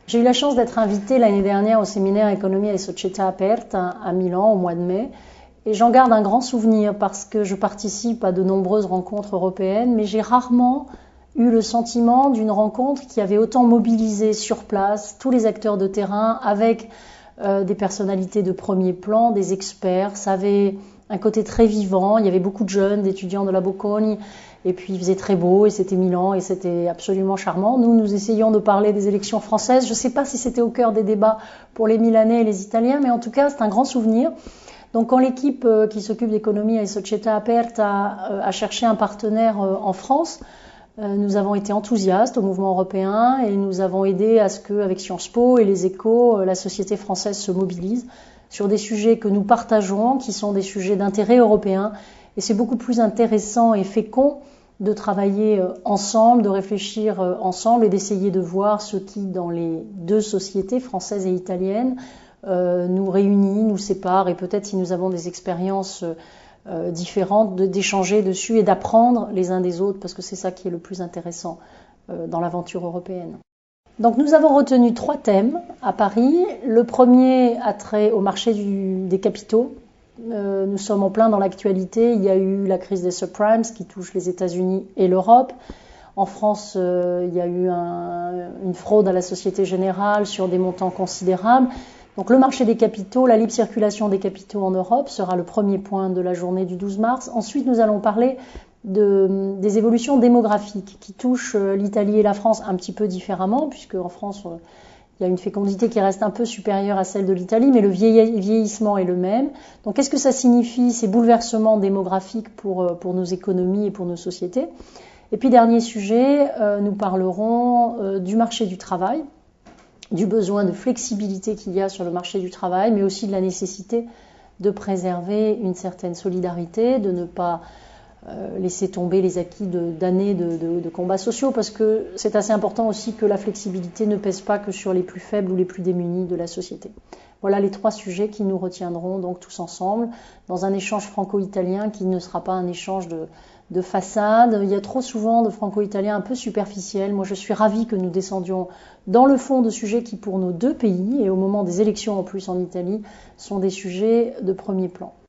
J'ai eu la chance d'être invitée l'année dernière au séminaire Economia e Società Aperta à Milan au mois de mai. Et j'en garde un grand souvenir parce que je participe à de nombreuses rencontres européennes, mais j'ai rarement eu le sentiment d'une rencontre qui avait autant mobilisé sur place tous les acteurs de terrain avec des personnalités de premier plan, des experts. Ça avait un côté très vivant. Il y avait beaucoup de jeunes, d'étudiants de la Bocconi. Et puis il faisait très beau et c'était Milan et c'était absolument charmant. Nous essayons de parler des élections françaises. Je ne sais pas si c'était au cœur des débats pour les Milanais et les Italiens, mais en tout cas c'est un grand souvenir. Donc quand l'équipe qui s'occupe d'économie et Società Aperta a cherché un partenaire en France, nous avons été enthousiastes au mouvement européen et nous avons aidé à ce qu'avec Sciences Po et les Échos, la société française se mobilise sur des sujets que nous partageons, qui sont des sujets d'intérêt européen. Et c'est beaucoup plus intéressant et fécond de travailler ensemble, de réfléchir ensemble et d'essayer de voir ce qui, dans les deux sociétés, françaises et italiennes, nous réunit, nous sépare et peut-être si nous avons des expériences différentes, d'échanger dessus et d'apprendre les uns des autres parce que c'est ça qui est le plus intéressant dans l'aventure européenne. Donc nous avons retenu 3 thèmes à Paris. Le premier a trait au marché des capitaux. Nous sommes en plein dans l'actualité. Il y a eu la crise des subprimes qui touche les États-Unis et l'Europe. En France, il y a eu une fraude à la Société Générale sur des montants considérables. Donc le marché des capitaux, la libre circulation des capitaux en Europe sera le premier point de la journée du 12 mars. Ensuite, nous allons parler des évolutions démographiques qui touchent l'Italie et la France un petit peu différemment, puisque en France, il y a une fécondité qui reste un peu supérieure à celle de l'Italie, mais le vieillissement est le même. Donc qu'est-ce que ça signifie, ces bouleversements démographiques pour nos économies et pour nos sociétés? Et puis dernier sujet, nous parlerons du marché du travail, du besoin de flexibilité qu'il y a sur le marché du travail, mais aussi de la nécessité de préserver une certaine solidarité, de ne pas laisser tomber les acquis d'années de combats sociaux, parce que c'est assez important aussi que la flexibilité ne pèse pas que sur les plus faibles ou les plus démunis de la société. Voilà les 3 sujets qui nous retiendront donc tous ensemble dans un échange franco-italien qui ne sera pas un échange de façade. Il y a trop souvent de franco-italiens un peu superficiels. Moi, je suis ravie que nous descendions dans le fond de sujets qui, pour nos 2 pays, et au moment des élections en plus en Italie, sont des sujets de premier plan.